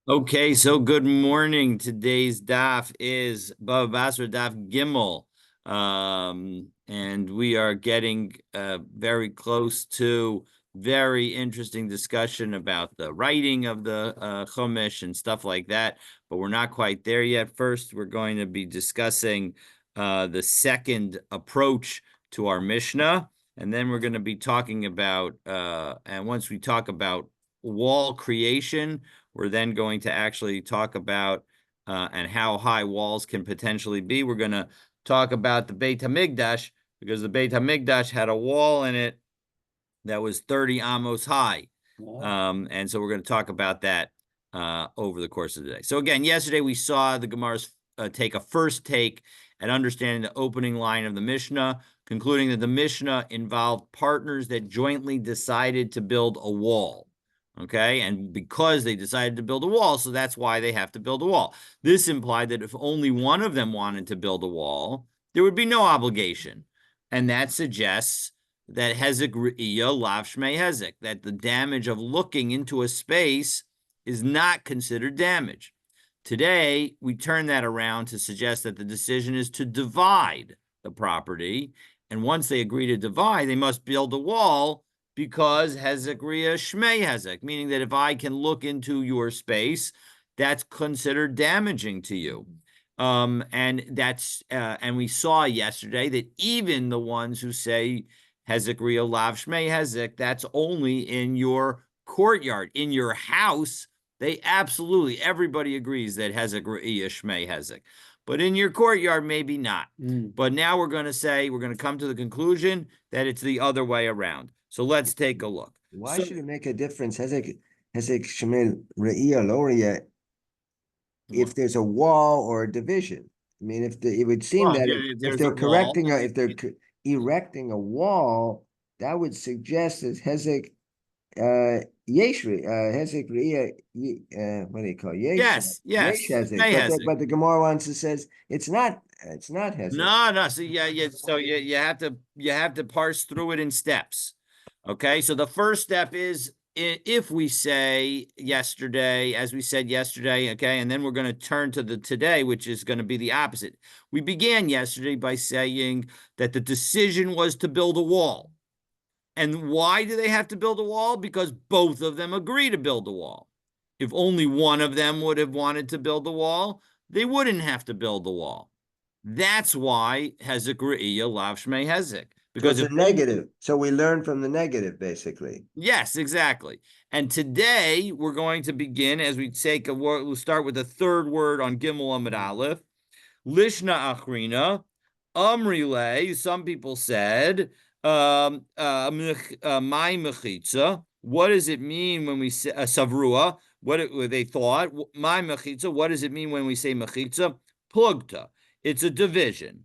Okay, so good morning. Today's daf is Bava Basra daf Gimel. And we are getting very close to very interesting discussion about the writing of the Chumash and stuff like that, but we're not quite there yet. First, we're going to be discussing the second approach to our Mishnah, and then we're going to be talking about, and once we talk about wall creation, we're then going to actually talk about and how high walls can potentially be. We're going to talk about the Beit HaMikdash because the Beit HaMikdash had a wall in it that was 30 amos high. And so we're going to talk about that over the course of the day. So again, yesterday we saw the Gemara's take a first take at understanding the opening line of the Mishnah, concluding that the Mishnah involved partners that jointly decided to build a wall. Okay, and because they decided to build a wall, so that's why they have to build a wall. This implied that if only one of them wanted to build a wall, there would be no obligation. And that suggests that hezek re'iyah lav shmei hezek, that the damage of looking into a space is not considered damage. Today, we turn that around to suggest that the decision is to divide the property. And once they agree to divide, they must build a wall because hezek re'iyah shmei hezek, meaning that if I can look into your space, that's considered damaging to you. And we saw yesterday that even the ones who say hezek re'iyah lav shmei hezek, that's only in your courtyard. In your house, they absolutely, everybody agrees that hezek re'iyah shmei hezek. But in your courtyard, maybe not. But now we're going to come to the conclusion that it's the other way around. So let's take a look. Why should it make a difference? Hezek Shemel Re'iyah Loria if there's a wall or a division. I mean, it would seem that if they're erecting a wall, that would suggest that Hezek Yeshri, Hezek Re'iyah, what do you call it? Yes. Yesh Hezek. But the Gemara wants to says it's not Hezek. No. So yeah. So you have to parse through it in steps. Okay. So the first step is if we say yesterday, as we said yesterday, okay, and then we're going to turn to the today, which is going to be the opposite. We began yesterday by saying that the decision was to build a wall. And why do they have to build a wall? Because both of them agree to build a wall. If only one of them would have wanted to build a wall, they wouldn't have to build the wall. That's why hezek re'iyah lav shmei hezek. Because so it's a negative. So we learn from the negative, basically. Yes, exactly. And today we're going to begin as we take a word. We'll start with the third word on Gimel Amud Aleph. Lishna Achrina, Amrile. Some people said, my mechitza. What does it mean when we say savrua? What they thought? My mechitza. What does it mean when we say mechitza? Plugta. It's a division,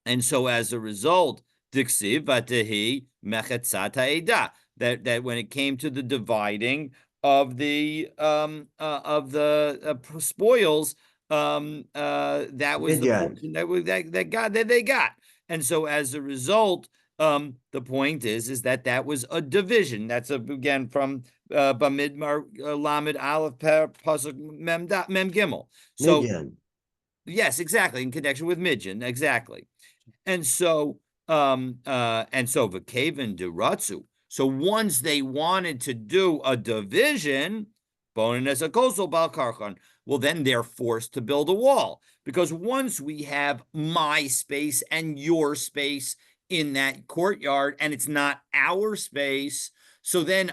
and so as a result, diksiv vatehi mechetzat ha'edah. That when it came to the dividing of the spoils, that was the portion that they got, and so as a result, the point is that was a division. That's again from Bamidbar Lamed Aleph Pasuk Mem Gimel. So Midyan. Yes, exactly, in connection with Midjan, exactly. And so V'kaven Duratsu. So once they wanted to do a division, Bonin as a coastal Balkarchan, well, then they're forced to build a wall. Because once we have my space and your space in that courtyard, and it's not our space, so then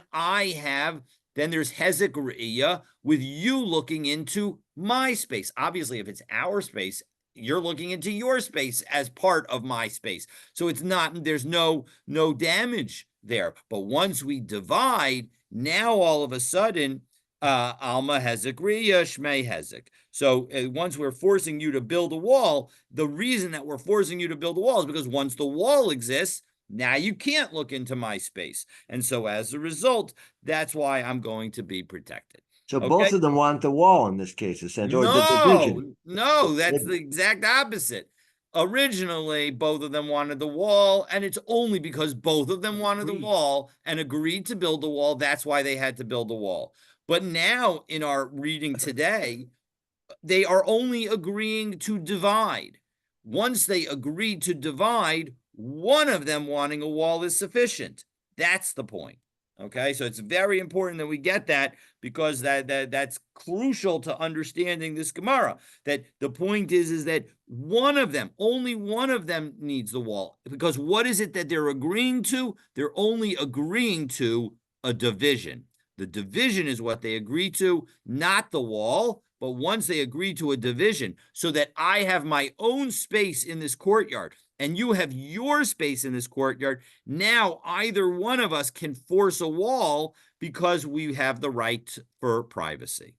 there's hezek re'iyah with you looking into my space. Obviously, if it's our space, you're looking into your space as part of my space. So there's no damage there. But once we divide, now all of a sudden, Alma hezek re'iyah, shmei hezek. So once we're forcing you to build a wall, the reason that we're forcing you to build a wall is because once the wall exists, now you can't look into my space. And so as a result, that's why I'm going to be protected. So both of them want the wall in this case, essentially, or the division. No, that's the exact opposite. originally both of them wanted the wall, and it's only because both of them wanted the wall and agreed to build the wall, that's why they had to build the wall. But now in our reading today, they are only agreeing to divide. Once they agree to divide, one of them wanting a wall is sufficient. That's the point. Okay, so it's very important that we get that, because that's crucial to understanding this Gemara. That the point is that one of them, only one of them needs the wall. Because what is it that they're agreeing to? They're only agreeing to a division. The division is what they agree to, not the wall. But once they agree to a division, so that I have my own space in this courtyard and you have your space in this courtyard, now either one of us can force a wall because we have the right for privacy.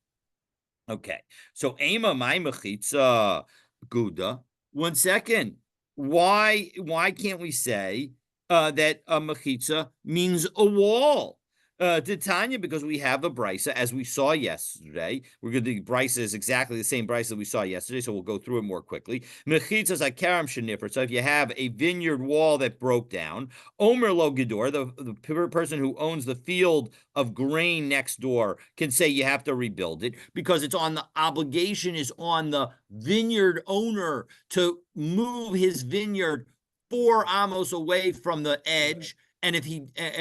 Okay, so Ema my mechitza guda. 1 second. Why can't we say that a mechitza means a wall? Titania, because we have a brisa, as we saw yesterday. We're going to, the brisa is exactly the same brisa that we saw yesterday, so we'll go through it more quickly. Mechitzas akaram sheniffer. So if you have a vineyard wall that broke down, Omer lo gedor, the person who owns the field of grain next door, can say you have to rebuild it, because it's on the obligation is on the vineyard owner to move his vineyard 4 amos away from the edge. And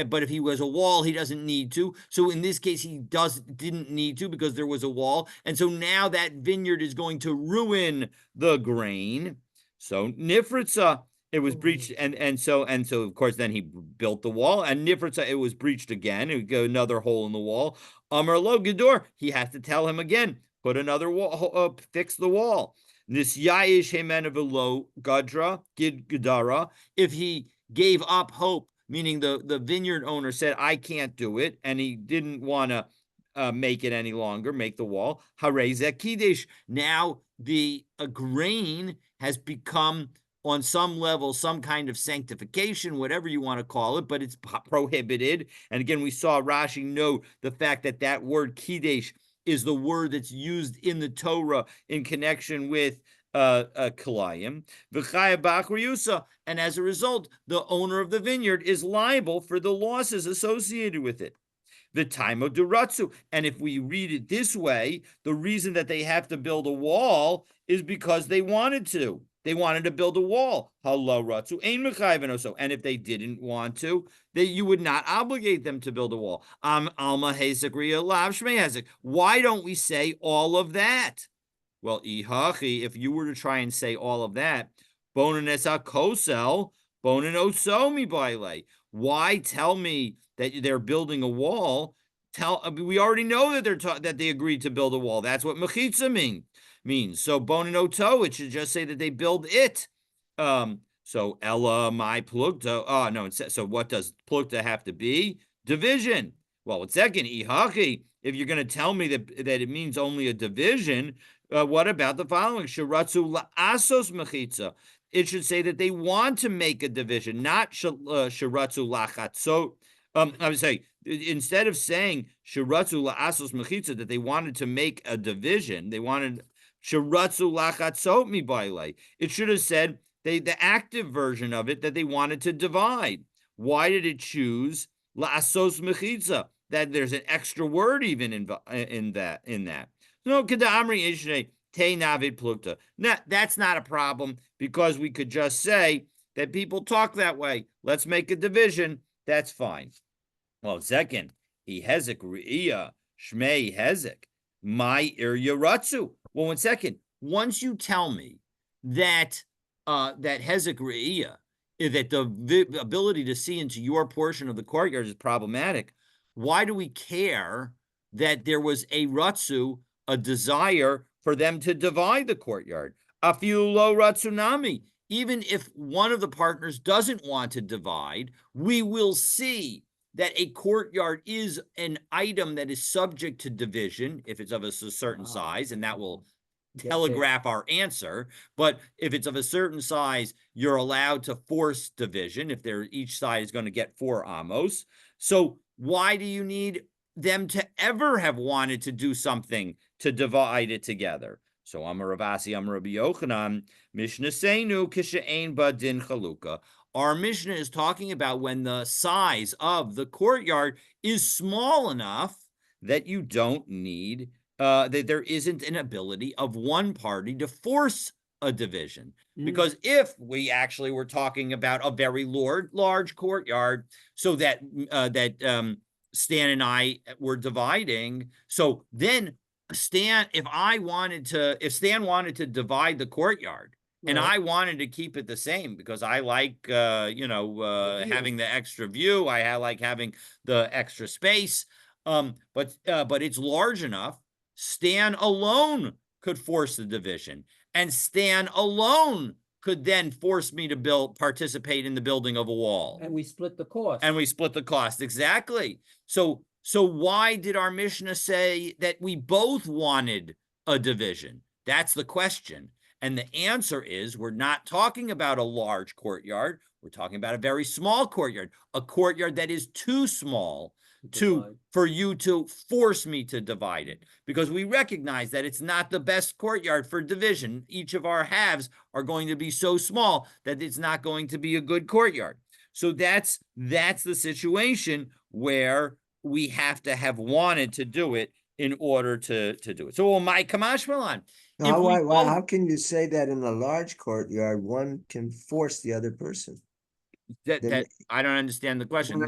but if he was a wall, he doesn't need to. So in this case, he didn't need to, because there was a wall. And so now that vineyard is going to ruin the grain. So Nifritza, it was breached, and so of course then he built the wall, and Nifritza, it was breached again. It would go another hole in the wall. Amar lo Gedor, he has to tell him again, put another wall, fix the wall. This Ya'ish Hemenavilo Gadra Gid Gadara, if he gave up hope, meaning the vineyard owner said, I can't do it, and he didn't want to make it any longer, make the wall. Harezek Kiddush. Now the grain has become, on some level, some kind of sanctification, whatever you want to call it, but it's prohibited. And again, we saw Rashi note the fact that that word Kiddush is the word that's used in the Torah in connection with Kalayim, and as a result, the owner of the vineyard is liable for the losses associated with it. The time of Duratsu. And if we read it this way, the reason that they have to build a wall is because they wanted to. They wanted to build a wall. And if they didn't want to, you would not obligate them to build a wall. Alma Hezek. Why don't we say all of that? Well, if you were to try and say all of that, why tell me that they're building a wall? We already know that that they agreed to build a wall. That's what mechitza means. So bonin it should just say that they build it. So Ella my plugta. Oh no, so what does plugta have to be? Division. Well, second, if you're going to tell me that it means only a division, what about the following? Shiratzu la'asos mechitza. It should say that they want to make a division, not shiratzu lachatzot. I would say, instead of saying shiratzu la'asos mechitza, that they wanted to make a division, they wanted shiratzu lachatzot mi baile. It should have said the active version of it, that they wanted to divide. Why did it choose la'asos mechitza? That there's an extra word even in that. No, Kedamri Ishne Te Navid Plukta. That's not a problem, because we could just say that people talk that way. Let's make a division. That's fine. Well, second, he Hezek Re'iyah Shmei Hezek My Ir Yaratsu. Well, 1 second. Once you tell me that that Hezek Re'iyah, that the ability to see into your portion of the courtyard is problematic, why do we care that there was a ratsu, a desire for them to divide the courtyard? Afilu lo ratsunami. Even if one of the partners doesn't want to divide, we will see that a courtyard is an item that is subject to division if it's of a certain size, and that will telegraph our answer. But if it's of a certain size, you're allowed to force division if each side is going to get 4 amos. So why do you need them to ever have wanted to do something to divide it together? So Amar Ravasi, Amar Rabbi Yochanan, Mishnah Seinu Kishain Badin Chaluka. Our Mishnah is talking about when the size of the courtyard is small enough that you don't need, that there isn't an ability of one party to force a division. Because if we actually were talking about a very large courtyard, so that Stan and I were dividing, so then Stan, if Stan wanted to divide the courtyard, and I wanted to keep it the same because I like, having the extra view. I like having the extra space. But it's large enough. Stan alone could force the division, and Stan alone could then force me to participate in the building of a wall. And we split the cost. And we split the cost. Exactly. So why did our Mishnah say that we both wanted a division? That's the question. And the answer is, we're not talking about a large courtyard. We're talking about a very small courtyard, a courtyard that is too small for you to force me to divide it, because we recognize that it's not the best courtyard for division. Each of our halves are going to be so small that it's not going to be a good courtyard. So that's the situation where we have to have wanted to do it in order to do it. So, my Kamash Milan. How can you say that in a large courtyard, one can force the other person? That I don't understand the question.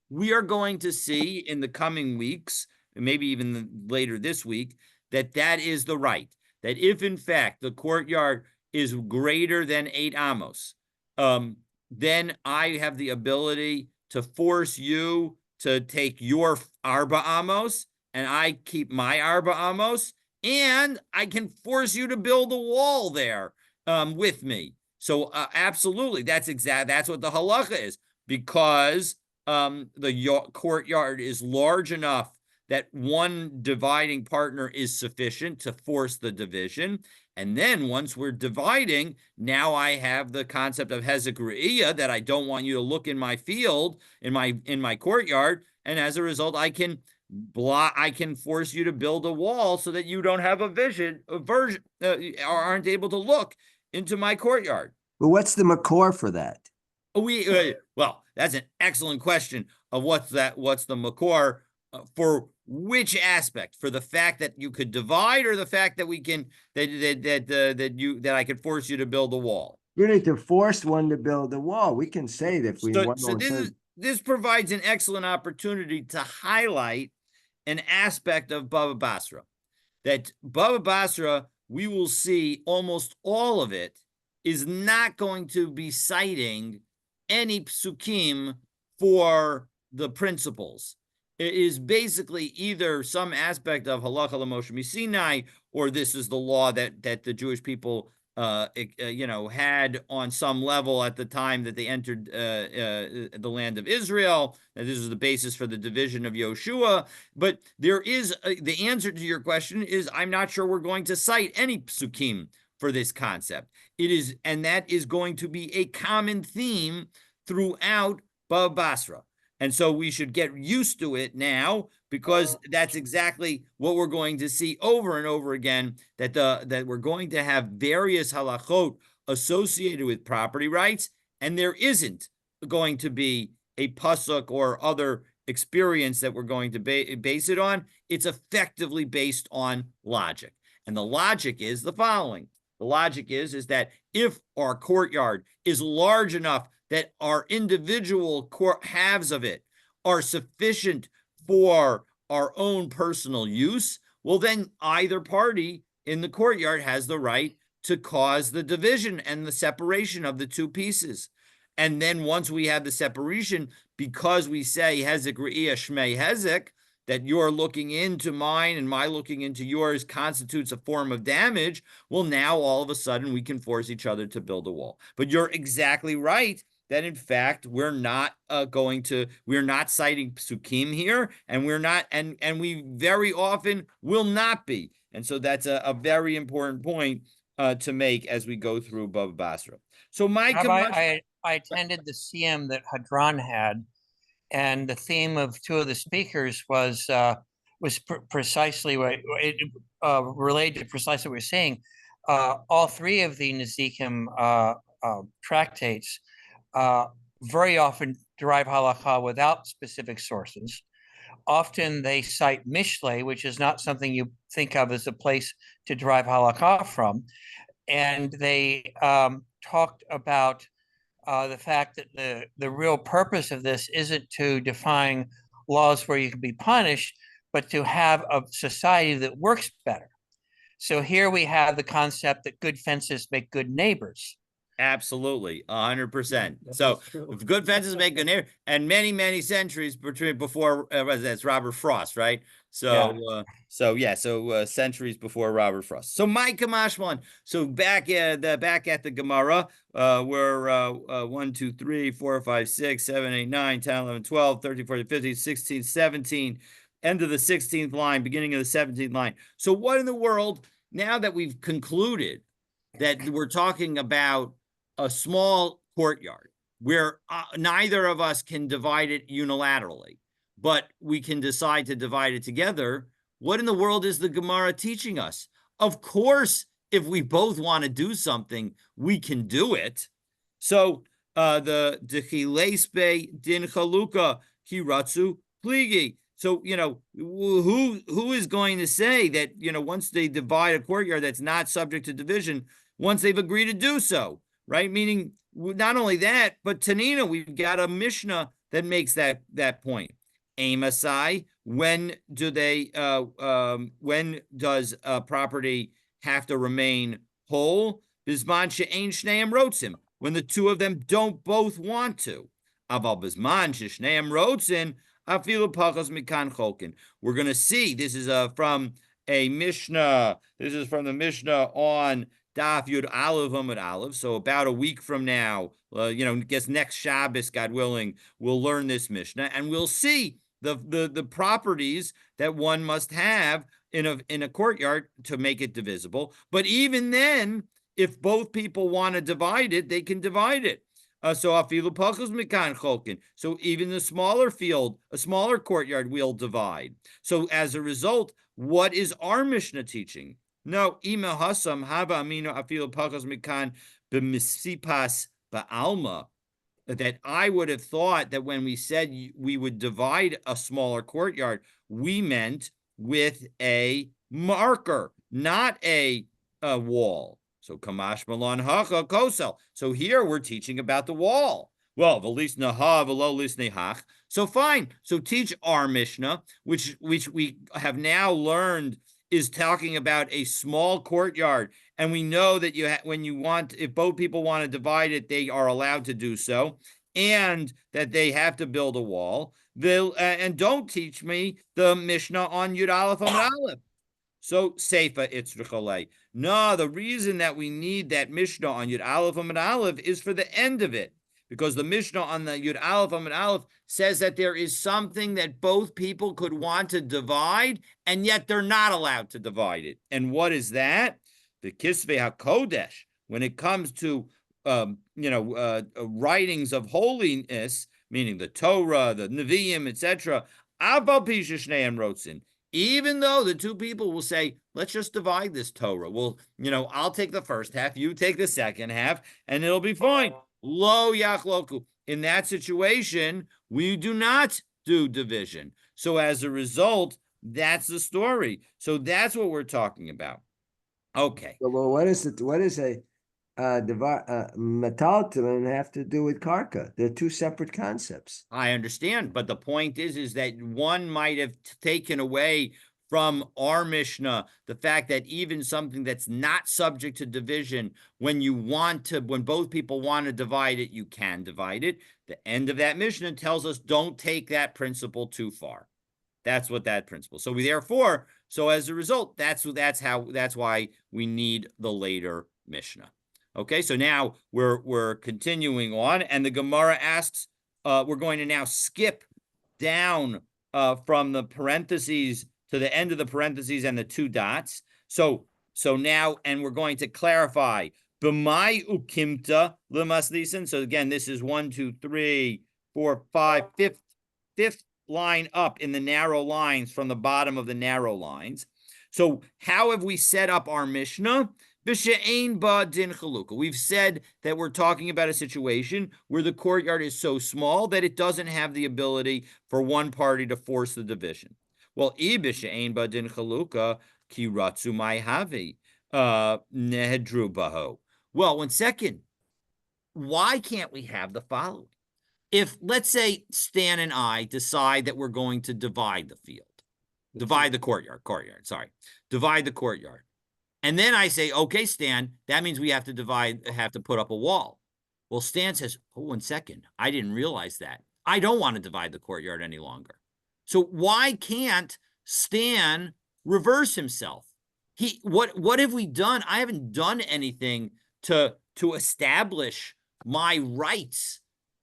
We are going to see in the coming weeks, and maybe even later this week, that is the right. That if in fact the courtyard is greater than 8 amos, then I have the ability to force you to take your arba amos, and I keep my arba amos, and I can force you to build a wall there with me. So absolutely, that's what the halacha is, because the courtyard is large enough that one dividing partner is sufficient to force the division. And then once we're dividing, now I have the concept of hezek re'iyah, that I don't want you to look in my field, in my courtyard, and as a result, I can force you to build a wall so that you don't have or aren't able to look into my courtyard. But what's the makor for that? Well, that's an excellent question of what's the makor for which aspect? For the fact that you could divide, or the fact that we can that I could force you to build a wall? You need to force one to build a wall. We can say that if we want to. This provides an excellent opportunity to highlight an aspect of Bava Basra. That Bava Basra, we will see almost all of it is not going to be citing any psukim for the principles. It is basically either some aspect of halacha l'Moshe Sinai, or this is the law that the Jewish people had on some level at the time that they entered the land of Israel. And this is the basis for the division of Yoshua. But there is the answer to your question is, I'm not sure we're going to cite any psukim for this concept. And that is going to be a common theme throughout Bava Basra. And so we should get used to it now, because that's exactly what we're going to see over and over again, that we're going to have various halachot associated with property rights, and there isn't going to be a pasuk or other experience that we're going to base it on. It's effectively based on logic. And the logic is the following. The logic is that if our courtyard is large enough that our individual halves of it are sufficient for our own personal use, well, then either party in the courtyard has the right to cause the division and the separation of the two pieces. And then once we have the separation, because we say hezek re'iyah shmei hezek, that you're looking into mine and my looking into yours constitutes a form of damage, well, now all of a sudden we can force each other to build a wall. But you're exactly right that in fact we're not citing psukim here, and we're not, and we very often will not be. And so that's a very important point to make as we go through Bava Basra. So I attended the CM that Hadron had, and the theme of two of the speakers was was precisely what it related to precisely what we're saying. All three of the Nezikim tractates very often derive halakha without specific sources. Often they cite Mishle, which is not something you think of as a place to derive halakha from. And they talked about the fact that the real purpose of this isn't to define laws where you can be punished, but to have a society that works better. So here we have the concept that good fences make good neighbors. Absolutely, 100%. So if good fences make good neighbors, and many, many centuries before that's Robert Frost, right? So centuries before Robert Frost. So Micah Mashwan. So back at the Gemara, we're 1, 2, 3, 4, 5, 6, 7, 8, 9, 10, 11, 12, 13, 14, 15, 16, 17, end of the 16th line, beginning of the 17th line. So what in the world, now that we've concluded that we're talking about a small courtyard where neither of us can divide it unilaterally, but we can decide to divide it together, what in the world is the Gemara teaching us? Of course, if we both want to do something, we can do it. So the Dechilespe din Chaluka Hiratsu Pligi. So, who is going to say that, once they divide a courtyard that's not subject to division, once they've agreed to do so, right? Meaning not only that, but Tanina, we've got a Mishnah that makes that point. Amasai, when does a property have to remain whole? Bisman she'ein shneim rotzim, when the two of them don't both want to. Aval bisman she'shneim rotzin, afilu pachas mikan cholkin. We're going to see, this is from a Mishnah, this is from the Mishnah on Daf Yud Aleph Amud Aleph. So about a week from now, guess next Shabbos, God willing, we'll learn this Mishnah, and we'll see the properties that one must have in a courtyard to make it divisible. But even then, if both people want to divide it, they can divide it. So afilu pachos mikan cholkin. So even the smaller field, a smaller courtyard, we'll divide. So as a result, what is our Mishnah teaching? No, ima hasam haba amino afilu pachos mikan b'misipas ba'alma. That I would have thought that when we said we would divide a smaller courtyard, we meant with a marker, not a wall. So kamash malon hacha kosel. So here we're teaching about the wall. Well, v'lis naha v'lo lis nehach. So fine. So teach our Mishnah, which we have now learned is talking about a small courtyard, and we know that if both people want to divide it, they are allowed to do so, and that they have to build a wall. And don't teach me the Mishnah on Yud Aleph Amud Aleph. So Seifa Itzrichalei. No, the reason that we need that Mishnah on Yud Aleph Amud Aleph is for the end of it, because the Mishnah on the Yud Aleph Amud Aleph says that there is something that both people could want to divide, and yet they're not allowed to divide it. And what is that? The Kisvei HaKodesh, when it comes to writings of holiness, meaning the Torah, the Nevi'im, etc. Even though the two people will say, let's just divide this Torah. Well, I'll take the first half, you take the second half, and it'll be fine. Lo yachloku. In that situation, we do not do division. So as a result, that's the story. So that's what we're talking about. Okay. Well, what is a metaltalin have to do with karka? They're two separate concepts. I understand, but the point is that one might have taken away from our Mishnah the fact that even something that's not subject to division, when both people want to divide it, you can divide it. The end of that Mishnah tells us don't take that principle too far. That's what that principle. So as a result, that's why we need the later Mishnah. Okay, so now we're continuing on, and the Gemara asks, we're going to now skip down from the parentheses to the end of the parentheses and the two dots. So now, and we're going to clarify. B'mai ukimta l'maslisin. So again, this is 1, 2, 3, 4, 5, fifth line up in the narrow lines from the bottom of the narrow lines. So how have we set up our Mishnah? B'she'ein ba din chalukah. We've said that we're talking about a situation where the courtyard is so small that it doesn't have the ability for one party to force the division. Well, I b'she'ein ba din chalukah ki ratzu mai havi nehedru baho. Well, 1 second. Why can't we have the following? If, let's say, Stan and I decide that we're going to divide the field, divide the courtyard, divide the courtyard. And then I say, okay, Stan, that means we have to put up a wall. Well, Stan says, oh, 1 second. I didn't realize that. I don't want to divide the courtyard any longer. So why can't Stan reverse himself? What have we done? I haven't done anything to establish my rights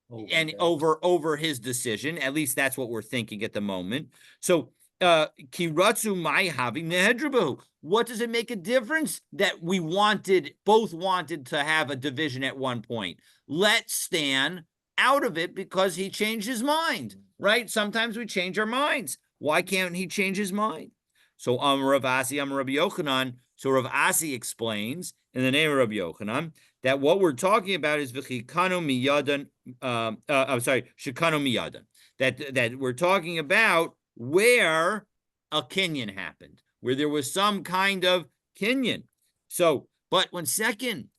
over his decision. At least that's what we're thinking at the moment. So kiratsu mai havi nehedrubu. What does it make a difference that we both wanted to have a division at one point? Let Stan out of it because he changed his mind, right? Sometimes we change our minds. Why can't he change his mind? So Rav Asi, Rabbi Yochanan. So Rav Asi explains in the name of Rabbi Yochanan that what we're talking about is v'chikanu miyadan. I'm sorry, shikanu miyadan. That we're talking about where a kinyan happened, where there was some kind of kinyan. So, but 1 second,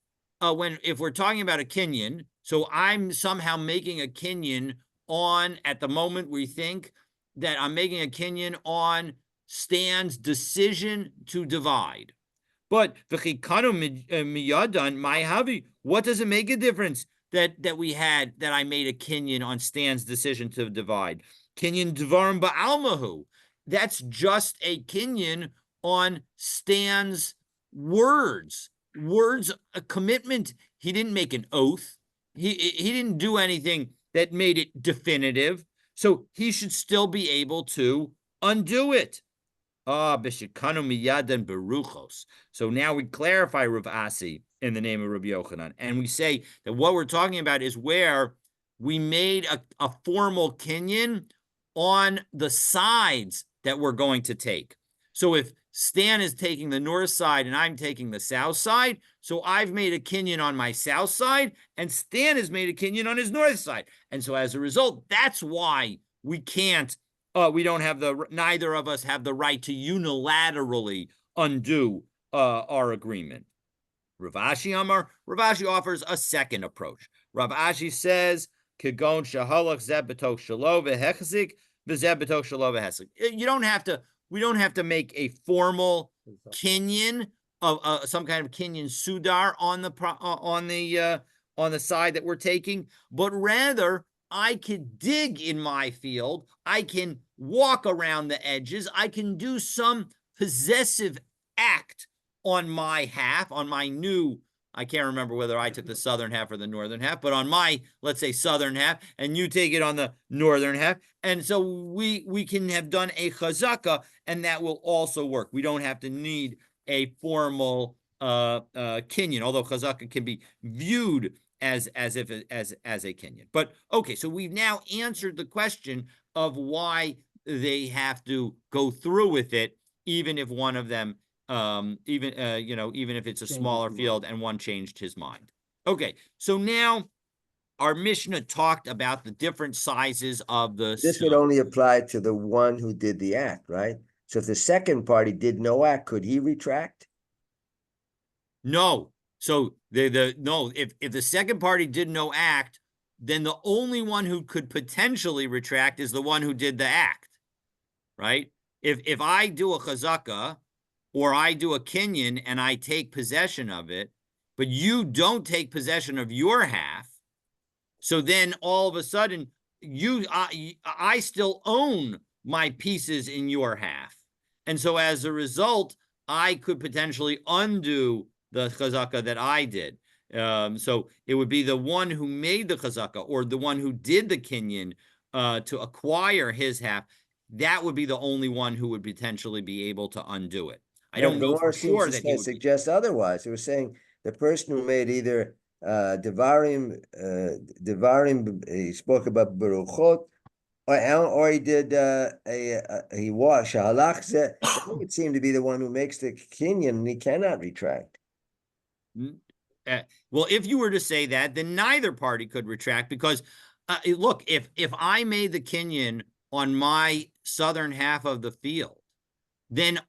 if we're talking about a kinyan, so I'm somehow making a kinyan at the moment we think that I'm making a kinyan on Stan's decision to divide. But miyadan my havi. What does it make a difference that I made a kinyan on Stan's decision to divide? Kinyan dvarim ba'almahu. That's just a kinyan on Stan's words. A commitment. He didn't make an oath. He didn't do anything that made it definitive. So he should still be able to undo it. B'shikanu miyadan beruchos. So now we clarify Rav Asi in the name of Rabbi Yochanan, and we say that what we're talking about is where we made a formal kinyan on the sides that we're going to take. So if Stan is taking the north side and I'm taking the south side, so I've made a kinyan on my south side, and Stan has made a kinyan on his north side. And so as a result, that's why we can't neither of us have the right to unilaterally undo our agreement. Rav Ashi offers a second approach. Rav Ashi says, "Kigon shahalach zeh b'tok shelo v'hechzik v'zeh b'tok shelo v'hechzik." We don't have to make a formal kinyan of some kind of kinyan sudar on the side that we're taking, but rather I can dig in my field. I can walk around the edges. I can do some possessive act on my half, on my new, I can't remember whether I took the southern half or the northern half, but on my, let's say, southern half, and you take it on the northern half. And so we can have done a chazaka, and that will also work. We don't have to need a formal kinyan, although chazaka can be viewed as a kinyan. But okay, so we've now answered the question of why they have to go through with it, even if one of them, even if it's a smaller field and one changed his mind. Okay, so now our Mishnah talked about the different sizes of the. This would only apply to the one who did the act, right? So if the second party did no act, could he retract? No. So if the second party did no act, then the only one who could potentially retract is the one who did the act, right? If I do a chazaka or I do a kinyan and I take possession of it, but you don't take possession of your half, so then all of a sudden I still own my pieces in your half, and so as a result, I could potentially undo the chazaka that I did. So it would be the one who made the chazaka or the one who did the kinyan to acquire his half. That would be the only one who would potentially be able to undo it. I don't know for sure that he would suggest otherwise. It was saying the person who made either devarim, he spoke about beruchot, or he did he wash halach. That would seem to be the one who makes the kinyan, and he cannot retract. Well, if you were to say that, then neither party could retract because, look, if I made the kinyan on my southern half of the field, then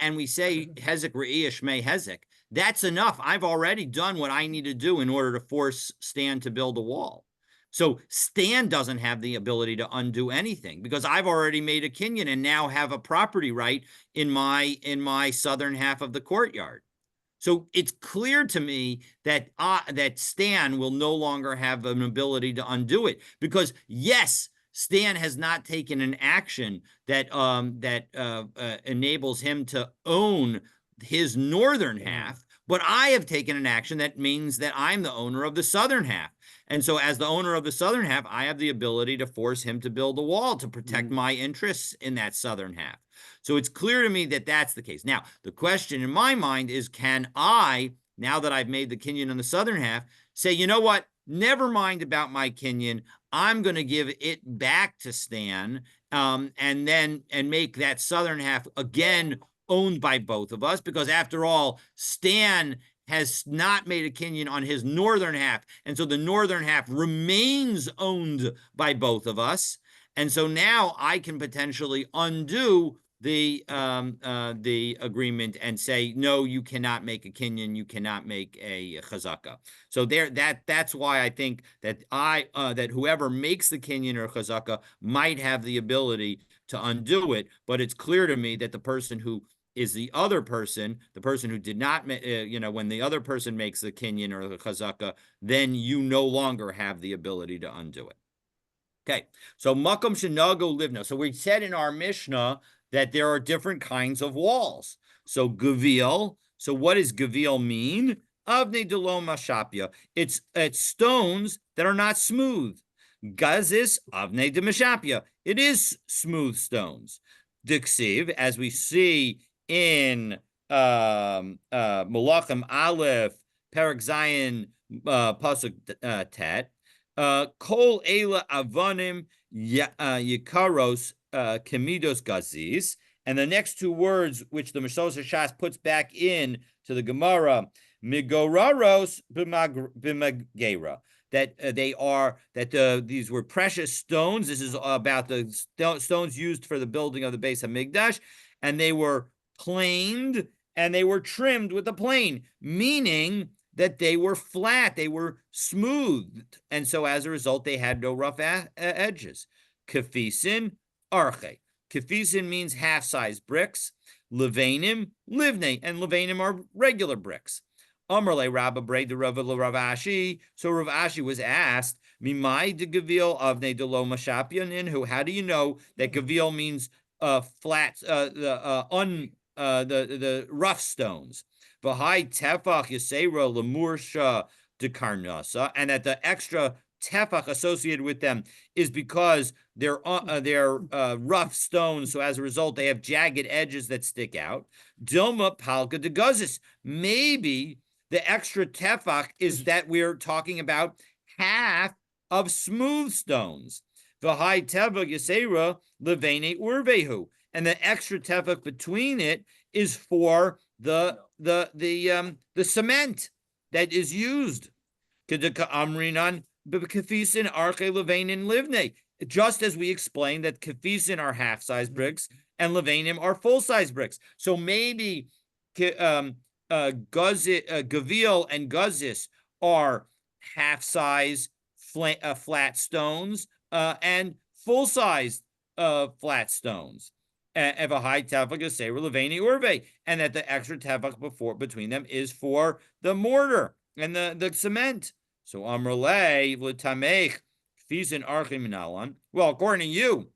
and we say hezek re'iyah shmei hezek, that's enough. I've already done what I need to do in order to force Stan to build a wall. So Stan doesn't have the ability to undo anything because I've already made a kinyan and now have a property right in my southern half of the courtyard. So it's clear to me that that Stan will no longer have an ability to undo it because yes, Stan has not taken an action that enables him to own his northern half, but I have taken an action that means that I'm the owner of the southern half. And so as the owner of the southern half, I have the ability to force him to build a wall to protect my interests in that southern half. So it's clear to me that that's the case. Now, the question in my mind is, can I, now that I've made the kinyan on the southern half, say, you know what, never mind about my kinyan, I'm going to give it back to Stan, and make that southern half again owned by both of us, because after all, Stan has not made a kinyan on his northern half, and so the northern half remains owned by both of us. And so now I can potentially undo the agreement and say, no, you cannot make a kinyan, you cannot make a chazaka. So that's why I think that that whoever makes the kinyan or chazaka might have the ability to undo it, but it's clear to me that the person who is the other person, the person who did not, when the other person makes the kinyan or the chazaka, then you no longer have the ability to undo it. Okay, so makom shenago livna. So we said in our Mishnah that there are different kinds of walls. So gavil. So what does gavil mean? Avnei delo mashapia. It's stones that are not smooth. Gazis avnei de mashapia. It is smooth stones. Diksiv, as we see in Malachim Aleph, Perek Zayin, pasuk Tet. Kol Eila Avanim Yikaros Kemidos Gazis. And the next two words, which the Meshos Shas puts back in to the Gemara, Migoraros Bimagera, that these were precious stones. This is about the stones used for the building of the Beis Hamikdash, and they were planed and they were trimmed with a plane, meaning that they were flat, they were smooth, and so as a result, they had no rough edges. Kefisin, arche. Kefisin means half-size bricks. Levanim, livne, and levanim are regular bricks. Amrle Rabba Brei de Rav Ashi. So Rav Ashi was asked, Mimai de Gavil avne de lo mashapyan inhu. How do you know that Gavil means flat, the rough stones? V'hai tefach yisera lemursha de karnasa, and that the extra tefach associated with them is because they're rough stones, so as a result they have jagged edges that stick out. Dilma palka de guzis. Maybe the extra tefach is that we're talking about half of smooth stones. V'hai tefach yisera levene urvehu, and the extra tefach between it is for the cement that is used. Just as we explained that kefisin are half-size bricks and levanim are full-size bricks. So maybe gavil and guzis are half-size flat stones and full-size flat stones. And that the extra tefach between them is for the mortar and the cement. So Amrle l'tamech kfisin archim minalan. Well, according to you,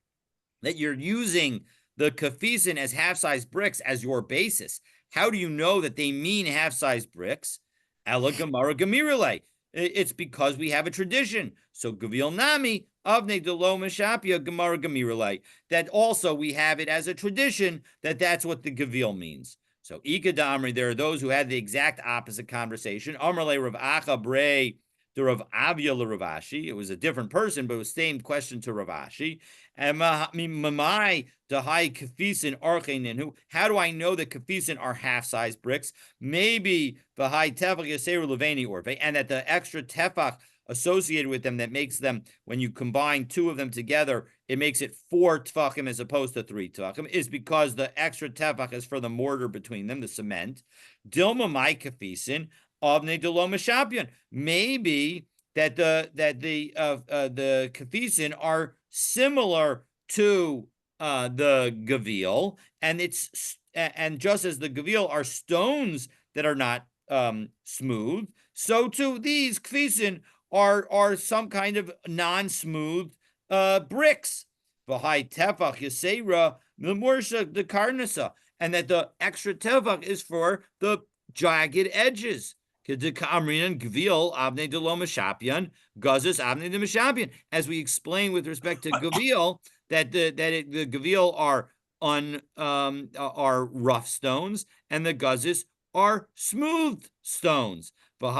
that you're using the kfisin as half-size bricks as your basis. How do you know that they mean half-size bricks? Ela gemara gemirale. It's because we have a tradition. So gavil nami avnei delo meshapia gemara gemirale. That also we have it as a tradition that's what the gavil means. So Ika Damri, there are those who had the exact opposite conversation. Amrle Rav Acha Brei the Rav Avia Ravashi. It was a different person, but it was the same question to Ravashi. And Mamai Dahai Kafisin Archeninhu. How do I know that Kafisin are half-size bricks? Maybe Bahai Tefach Yaseru Leveni Orve, and that the extra tefach associated with them that makes them, when you combine two of them together, it makes it 4 tefachim as opposed to 3 tefachim, is because the extra tefach is for the mortar between them, the cement. Dilma Mai Kafisin Avne Deloma Shapian. Maybe that the kafisin are similar to the gavil, and just as the gavil are stones that are not smooth, so too these kfisin are some kind of non-smooth bricks. V'hai tefach yasera l'morsha the karnasa, and that the extra tefach is for the jagged edges. As we explain with respect to gavil, that the gavil are rough stones, and the guzes are smooth stones. And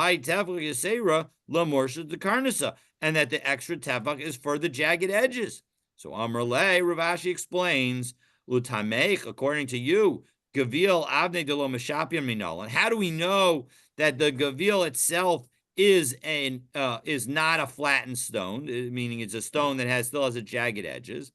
that the extra tefach is for the jagged edges. So Amrle, Ravashi explains, Utamech, according to you, Gavil Avne de lo Meshapian Minol. And how do we know that the Gavil itself is not a flattened stone, meaning it's a stone that still has a jagged edges?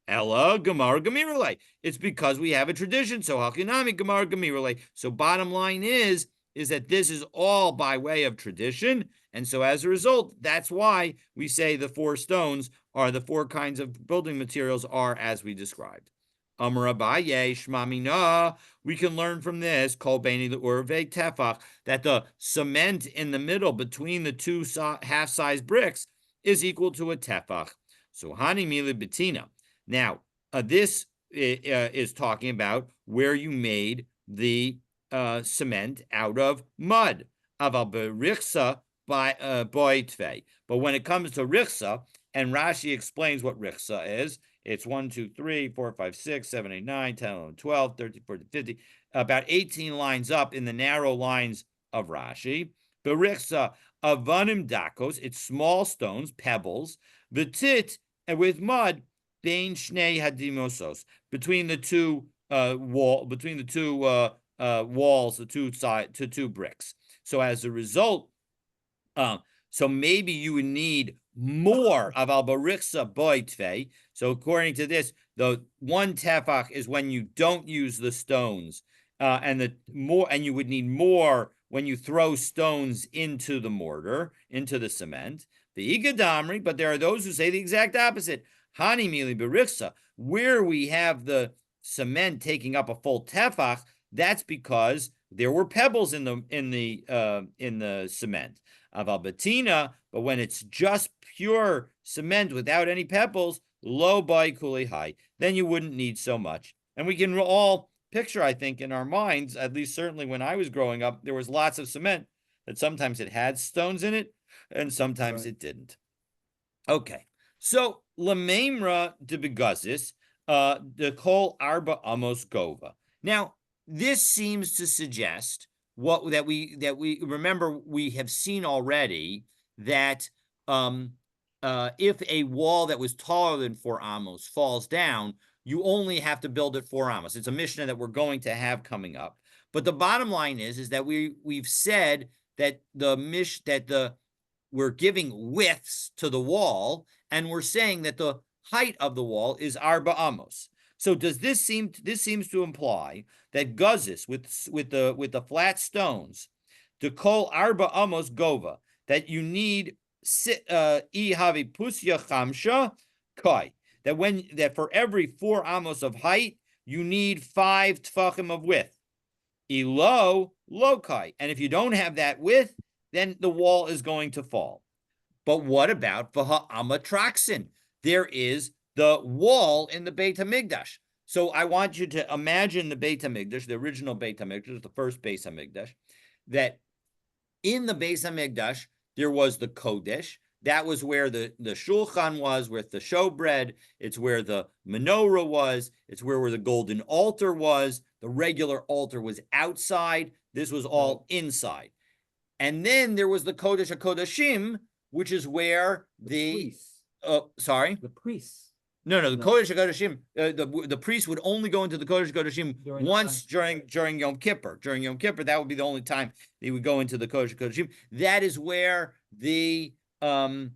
Ella Gemara Gemirale. It's because we have a tradition. So Hakinami Gemara Gemirale. So bottom line is that this is all by way of tradition. And so as a result, that's why we say the 4 stones are the 4 kinds of building materials are as we described. Amar Abaye Shmamina. We can learn from this, Kol Beni Urve Tefach, that the cement in the middle between the 2 half-size bricks is equal to a tefach. So Hani Mili Betina. Now, this is talking about where you made the cement out of mud. Aval berichsa by boitve. But when it comes to richsa, and Rashi explains what richsa is, it's 1, 2, 3, 4, 5, 6, 7, 8, 9, 10, 11, 12, 13, 14, 15, about 18 lines up in the narrow lines of Rashi. Berichsa avanim dakos, it's small stones, pebbles. V'tit, and with mud, bein shnei hadimosos, between the two walls, the two bricks. So as a result, so maybe you would need more of al barichsa boitve. So according to this, the 1 tefach is when you don't use the stones, and you would need more when you throw stones into the mortar, into the cement. The igadamri, but there are those who say the exact opposite. Hani mili barichsa, where we have the cement taking up a full tefach, that's because there were pebbles in the cement. Aval batina, but when it's just pure cement without any pebbles, low by kuli high, then you wouldn't need so much. And we can all picture, I think, in our minds, at least certainly when I was growing up, there was lots of cement that sometimes it had stones in it, and sometimes it didn't. Okay, so lememra de begazis, the kol arba amos gova. Now, this seems to suggest that we remember we have seen already that if a wall that was taller than 4 amos falls down, you only have to build it 4 amos. It's a Mishnah that we're going to have coming up. But the bottom line is that we've said that we're giving widths to the wall, and we're saying that the height of the wall is arba amos. So this seems to imply that guzis with the flat stones, to call arba amos gova, that you need ihavi pusya chamsha kai, that for every 4 amos of height you need 5 tfachim of width. Ilo lokai, and if you don't have that width, then the wall is going to fall. But what about vaha amatraxin? There is the wall in the Beit HaMikdash. So I want you to imagine the Beit HaMikdash, the original Beit HaMikdash, the first Beit HaMikdash, that in the Beit HaMikdash, there was the Kodesh. That was where the Shulchan was, with the showbread. It's where the menorah was. It's where the golden altar was. The regular altar was outside. This was all inside. And then there was the Kodesh HaKodashim, which is where the priests. sorry, The priests. no, the No. Kodesh HaKodashim, the priest would only go into the Kodesh HaKodashim During the once time. during Yom Kippur. During Yom Kippur, that would be the only time they would go into the Kodesh HaKodashim. That is where the Aron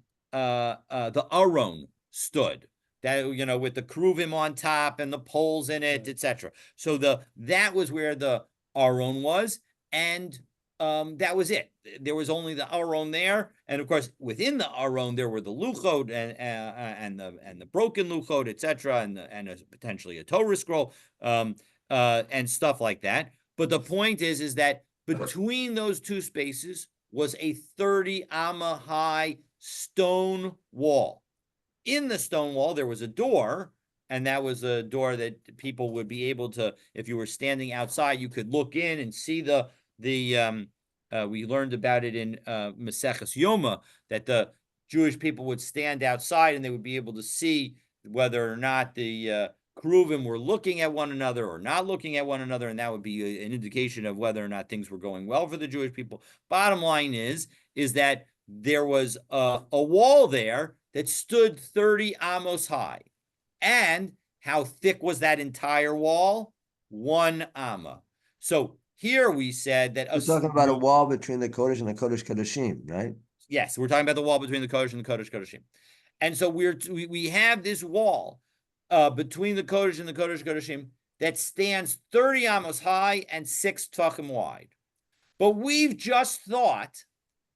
stood. That, you know, with the Kruvim on top and the poles in it, Right. etc. So that was where the Aron was, and that was it. There was only the Aron there, and of course within the Aron there were the Luchot and the broken Luchot, etc., and potentially a Torah scroll, and stuff like that. But the point is that between those two spaces was a 30 amma high stone wall. In the stone wall there was a door, and that was a door that people would be able to, if you were standing outside, you could look in and see the we learned about it in Maseches Yoma, that the Jewish people would stand outside and they would be able to see whether or not the Kruvim were looking at one another or not looking at one another, and that would be an indication of whether or not things were going well for the Jewish people. Bottom line is that there was a wall there that stood 30 amos high. And how thick was that entire wall? 1 amma. So here we said that We're talking about a wall between the Kodesh and the Kodesh Kodashim, right? Yes, we're talking about the wall between the Kodesh and the Kodesh Kodashim. And so we have this wall between the Kodesh and the Kodesh Kodashim that stands 30 amos high and 6 tefachim wide. But we've just thought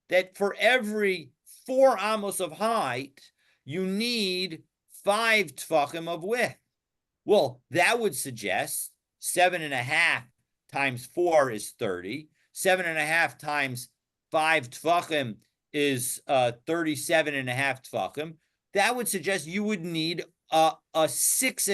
that for every 4 amos of height, you need 5 tefachim of width. Well, that would suggest 7.5 times 4 is 30. 7.5 times 5 tefachim is 37.5 tefachim. That would suggest you would need a 6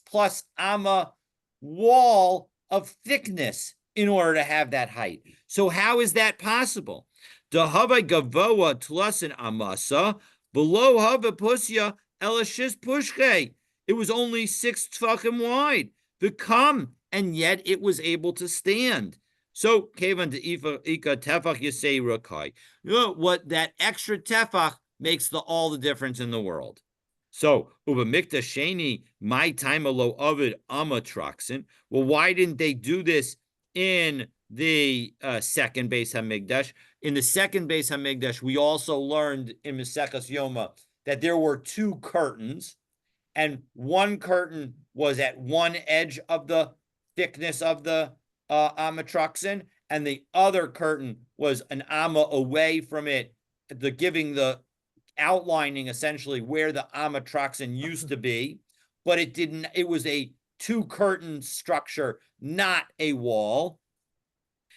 plus amma wall of thickness in order to have that height. So how is that possible? Dahavai gavoa tlasin amasa below hava pusya elashis pushche. It was only 6 tefachim wide. The come, and yet it was able to stand. So kevan de ika tefach yisei rakai. What that extra tefach makes all the difference in the world. So uba mikta sheni my time alo ovid amatraxin. Well, why didn't they do this in the second Beis Hamikdash? In the second Beis Hamikdash, we also learned in Maseches Yoma that there were 2 curtains, and one curtain was at one edge of the thickness of the amatraxin, and the other curtain was an amma away from it, giving the outlining essentially where the amatraxin used to be, but it was a 2 curtain structure, not a wall.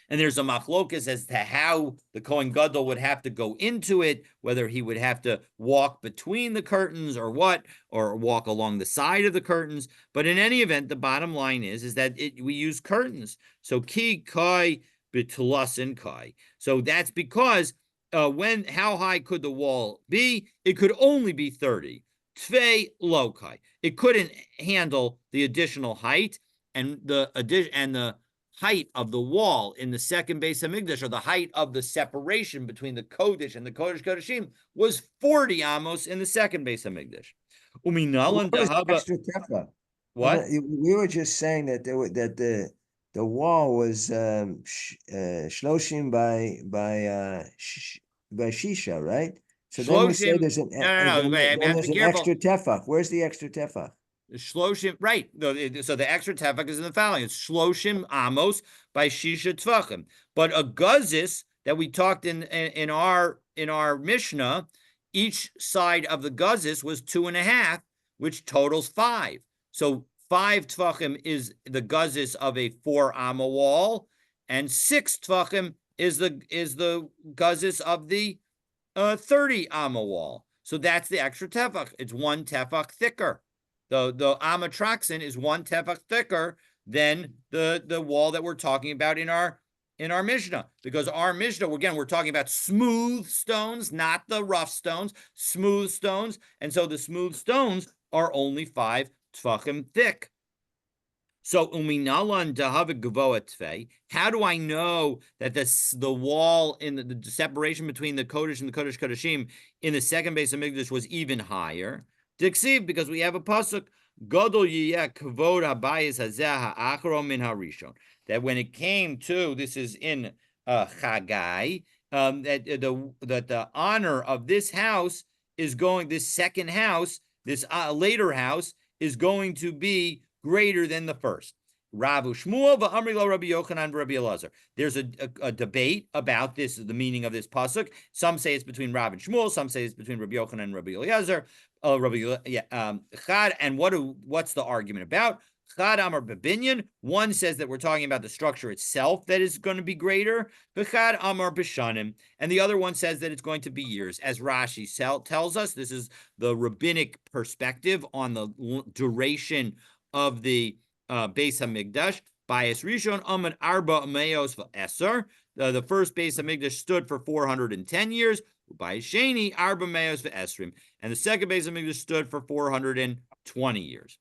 And there's a machlokas as to how the Kohen Gadol would have to go into it, whether he would have to walk between the curtains or what, or walk along the side of the curtains. But in any event, the bottom line is that we use curtains. So ki kai betulasin kai. So that's because how high could the wall be? It could only be 30. Tvei lokai. It couldn't handle the additional height, and the height of the wall in the second Beis Hamikdash, or the height of the separation between the Kodesh and the Kodesh Kodashim, was 40 amos in the second Beis Hamikdash. What was the extra tefach? What? We were just saying that the wall was shloshim by shisha, right? So then we say there's an extra tefach. Where's the extra tefach? Shloshim, right? So the extra tefach is in the following: it's shloshim amos by shisha tefachim. But a guzis that we talked in our Mishnah, each side of the guzis was 2.5, which totals 5. So 5 tefachim is the guzis of a 4 amma wall, and 6 tefachim is the guzis of the 30 amma wall. So that's the extra tefach. It's 1 tefach thicker. The amatraxin is 1 tefach thicker than the wall that we're talking about in our Mishnah, because our Mishnah, again, we're talking about smooth stones, not the rough stones, smooth stones, and so the smooth stones are only 5 tefachim thick. So uminalan dahavik gavoa tfei. How do I know that the wall in the separation between the Kodesh and the Kodesh Kodeshim in the second base of Mikdash was even higher? Diksiv, because we have a pasuk Gadol yiyeh kavod habayis hazeh ha'achron min harishon. That when it came to, this is in Chagai, that the honor of this house is going, this second house, this later house is going to be greater than the first. Ravu Shmuel v'amri lo Rabbi Yochanan v'Rabbi Elazar. There's a debate about this, the meaning of this pasuk. Some say it's between Rav and Shmuel. Some say it's between Rabbi Yochanan and Rabbi Elazar. And what's the argument about? Chad Amar Bebinyan. One says that we're talking about the structure itself that is going to be greater. Chad Amar Bishanim. And the other one says that it's going to be years. As Rashi tells us, this is the rabbinic perspective on the duration of the Beis Hamikdash. Bias Rishon Amad Arba Meos V'Eser. The first Beis Hamikdash stood for 410 years. Bias Sheni Arba Meos V'Esrim. And the second Beis Hamikdash stood for 420 years.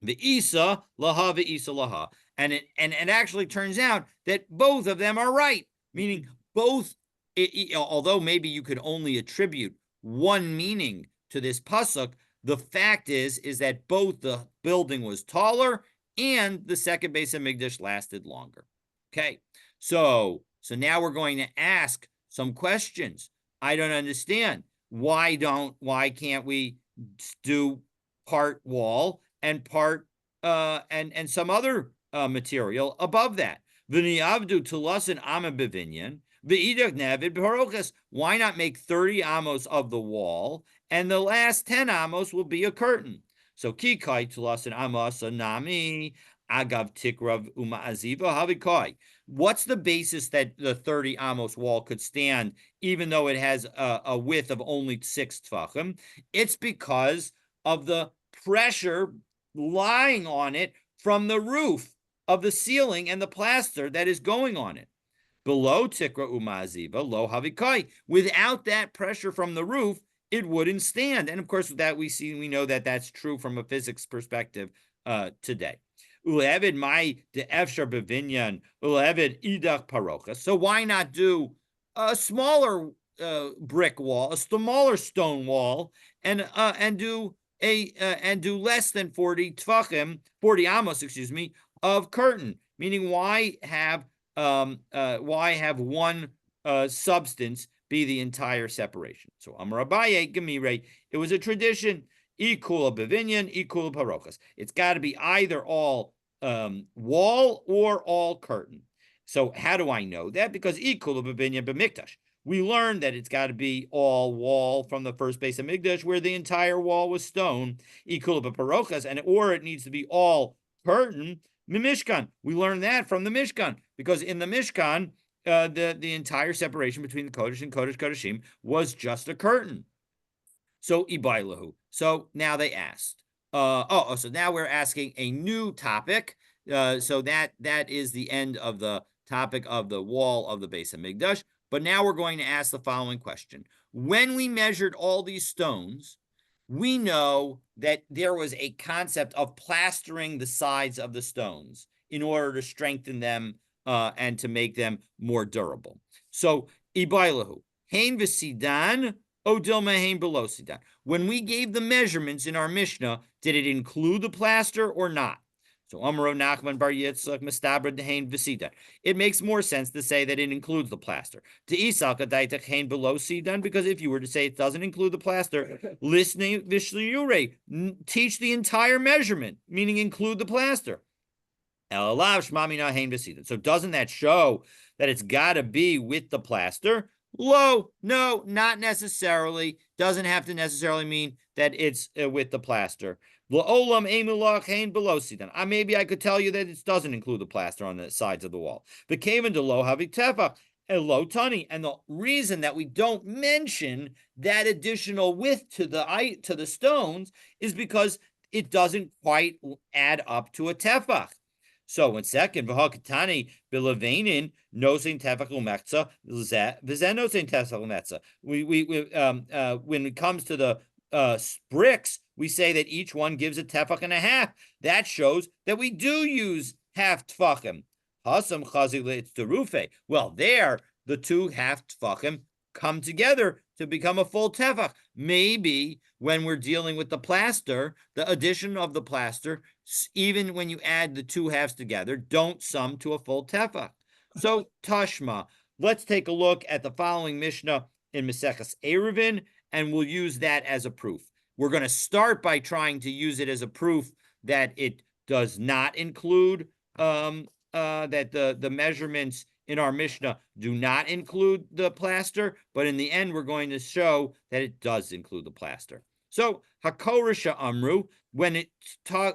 The Isa Laha V'Isa Laha. And it actually turns out that both of them are right. Meaning both, although maybe you could only attribute one meaning to this pasuk, the fact is that both the building was taller and the second Beis Hamikdash lasted longer. Okay, so now we're going to ask some questions. I don't understand. Why can't we do part wall and part and some other material above that? V'niavdu tulasin ama bevinyan. Why not make 30 amos of the wall, and the last 10 amos will be a curtain? So kikai tulasin amasa nami agav tikrav umaaziva havikai. What's the basis that the 30 amos wall could stand, even though it has a width of only 6 tfachim? It's because of the pressure lying on it from the roof of the ceiling and the plaster that is going on it. Below tikra umaziva, lo havikai. Without that pressure from the roof, it wouldn't stand. And of course, that we know that that's true from a physics perspective today. Ulevid mai de efshar bevinyan, ulevid idach parocha. So why not do a smaller brick wall, a smaller stone wall, and do less than 40 tvachim, 40 amos, of curtain? Meaning, why have one substance be the entire separation? So Amar Abaye Gemire, it was a tradition. Ikula bevinyan, ikula parochas. It's got to be either all wall or all curtain. So how do I know that? Because ikula bevinyan b'mikdash. We learned that it's got to be all wall from the first Beis Hamikdash, where the entire wall was stone. Ikula b'parochas, or it needs to be all curtain. Mishkan. We learned that from the Mishkan, because in the Mishkan, the entire separation between the Kodesh and Kodesh Kodeshim was just a curtain. So Ibailahu. So now they asked. So now we're asking a new topic. So that is the end of the topic of the wall of the Beis Hamikdash. But now we're going to ask the following question. When we measured all these stones, we know that there was a concept of plastering the sides of the stones in order to strengthen them and to make them more durable. So, Ibailahu, Hain v'sidan, Odilma hain below sidan. When we gave the measurements in our Mishnah, did it include the plaster or not? So, Amaro Nachman Bar Yitzchak Mistabra Dehain v'sidan. It makes more sense to say that it includes the plaster. To Isaka Daitach hain below sidan, because if you were to say it doesn't include the plaster, listening Vishliyure, teach the entire measurement, meaning include the plaster. So doesn't that show that it's got to be with the plaster? No, not necessarily. Doesn't have to necessarily mean that it's with the plaster. Maybe I could tell you that it doesn't include the plaster on the sides of the wall. And the reason that we don't mention that additional width to the stones is because it doesn't quite add up to a tefach. So in second, v'hakatani b'levainin nosein tefach u'mekza v'zen nosein tefach u'mekza. When it comes to the bricks, we say that each one gives a tefach and a half. That shows that we do use half tefachim. Hasam chazi le'itzerufe. Well, there, the two half tefachim come together to become a full tefach. Maybe when we're dealing with the plaster, the addition of the plaster, even when you add the two halves together, don't sum to a full tefach. So Tashma, let's take a look at the following Mishnah in Maseches Eruvin, and we'll use that as a proof. We're going to start by trying to use it as a proof that it does not include that the measurements in our Mishnah do not include the plaster, but in the end, we're going to show that it does include the plaster. So Hakorisha Amru, when it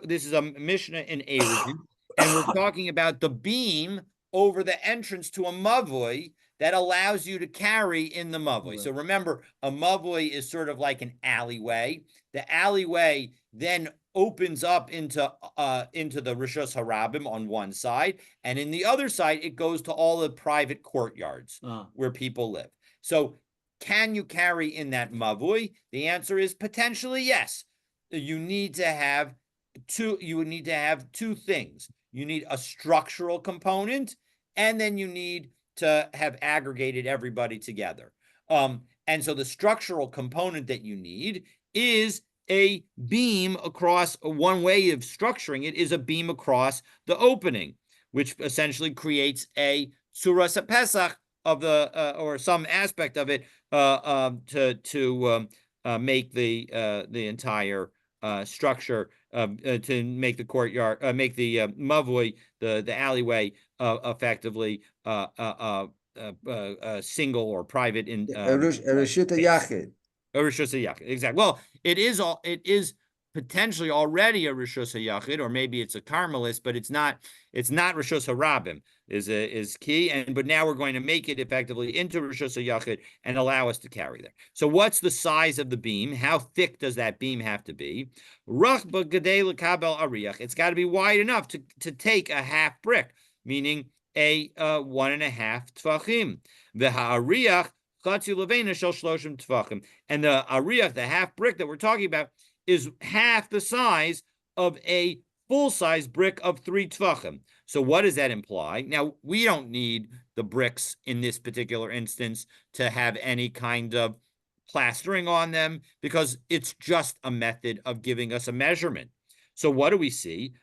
this is a Mishnah in Eruvin, and we're talking about the beam over the entrance to a mavoi that allows you to carry in the mavoi. Right. So remember, a mavoi is sort of like an alleyway. The alleyway then opens up into the Rishos Harabim on one side, and in the other side, it goes to all the private courtyards where people live. So can you carry in that mavoi? The answer is potentially yes. You need to have two things. You need a structural component, and then you need to have aggregated everybody together. And so the structural component that you need is a beam across. One way of structuring it is a beam across the opening, which essentially creates a Tzuras Pesach of the or some aspect of it to make the entire structure to make the courtyard, make the mavoi, the alleyway, effectively a single or private in Reshut Yachid. Rishus Yachid, exactly. Well, it is potentially already a Rishus Yachid, or maybe it's a Carmelist, but it's not Rishus Harabim is key. But now we're going to make it effectively into Rishus Yachid and allow us to carry there. So what's the size of the beam? How thick does that beam have to be? Rachba Gadei L'Kabel Ariach. It's got to be wide enough to take a half brick, meaning a 1.5 tefachim. The Ha'ariach and the ariach, the half brick that we're talking about, is half the size of a full-size brick of 3 tefachim. So what does that imply? Now, we don't need the bricks in this particular instance to have any kind of plastering on them because it's just a method of giving us a measurement. So what do we see?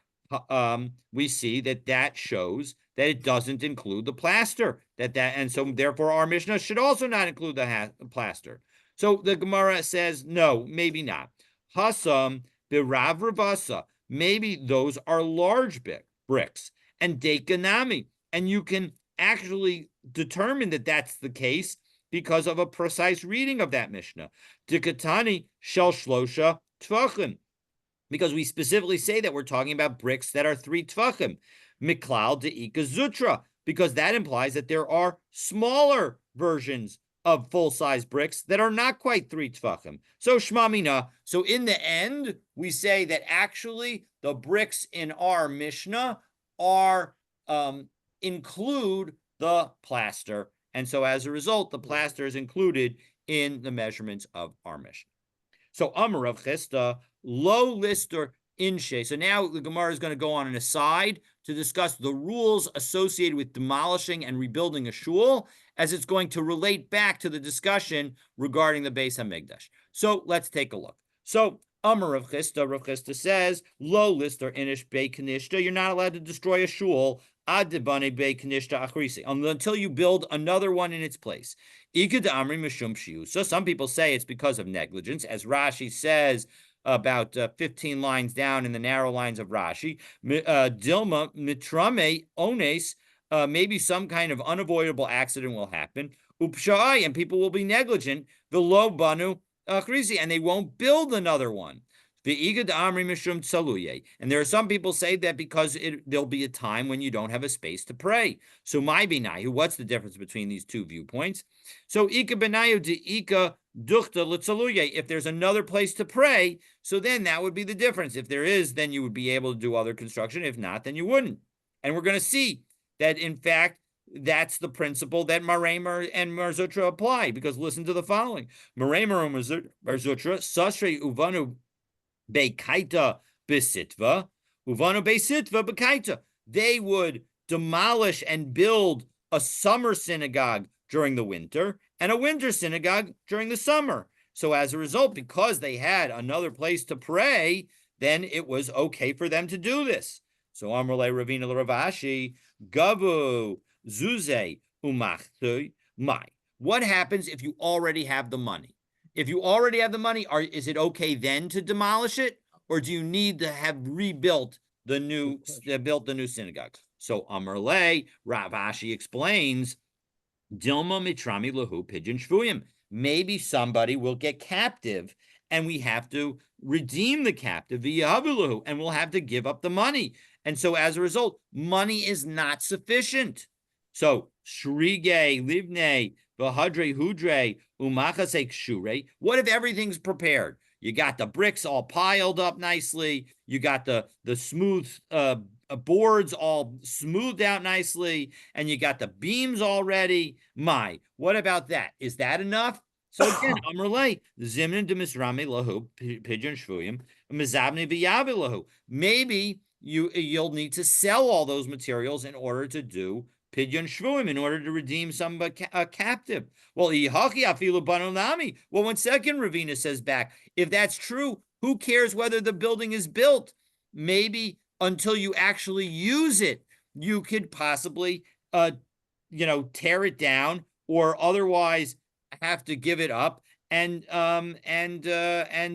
We see that shows that it doesn't include the plaster. And so therefore our Mishnah should also not include the plaster. So the Gemara says, no, maybe not. Hasam birav ravasa. Maybe those are large bricks. And dekanami. And you can actually determine that that's the case because of a precise reading of that Mishnah. Dikatani shel shlosha tvachim. Because we specifically say that we're talking about bricks that are 3 tvachim. Miklal de'ika zutra, because that implies that there are smaller versions of full-size bricks that are not quite 3 tefachim. So shmamina. So in the end, we say that actually the bricks in our Mishnah are include the plaster, and so as a result, the plaster is included in the measurements of our Mishnah. So Amar of Chista lo lister inshe. So now the Gemara is going to go on an aside to discuss the rules associated with demolishing and rebuilding a shul, as it's going to relate back to the discussion regarding the Beis Hamikdash. So let's take a look. So Amar Rav Chisda says, lo lister inish bei kanishta, you're not allowed to destroy a shul ad debane bei kanishta achrisi, until you build another one in its place. Ikad amri mishum shiu. So some people say it's because of negligence, as Rashi says about 15 lines down in the narrow lines of Rashi. Dilma mitrame ones, maybe some kind of unavoidable accident will happen. Upshai, and people will be negligent. The lo banu achrisi, and they won't build another one. The igad amri mishum tsaluye, and there are some people say that because there'll be a time when you don't have a space to pray. So my benayu, what's the difference between these two viewpoints? So ika benayu de ika duchta l'tsaluye. If there's another place to pray, so then that would be the difference. If there is, then you would be able to do other construction. If not, then you wouldn't. And we're going to see that in fact that's the principle that Maremer and Mar Zutra apply, because listen to the following. Maremer and Mar Zutra, Sasre Uvanu Bekaita besitva, uvano besitva bekaita. They would demolish and build a summer synagogue during the winter and a winter synagogue during the summer. So as a result, because they had another place to pray, then it was okay for them to do this. So Amrle Ravina Ravashi, Gavu, Zuze, Umachtui, Mai. What happens if you already have the money? If you already have the money, is it okay then to demolish it? Or do you need to have rebuilt the new synagogue? So Amrle, Ravashi explains, Dilma mitrami lahu pigeon shvuyim. Maybe somebody will get captive and we have to redeem the captive via and we'll have to give up the money. And so as a result, money is not sufficient. So shrige livne v'hadre hudre umachasek shure. What if everything's prepared? You got the bricks all piled up nicely. You got the smooth boards all smoothed out nicely, and you got the beams already. What about that? Is that enough? So again, Amrle, Zimnin de Misrami lahu pigeon shvuyim, Mizabni biyavi lahu. Maybe you'll need to sell all those materials in order to do pigeon shvuyim, in order to redeem some captive. Well, well, 1 second, Ravina says back, if that's true, who cares whether the building is built? Maybe until you actually use it, you could possibly, tear it down or otherwise have to give it up and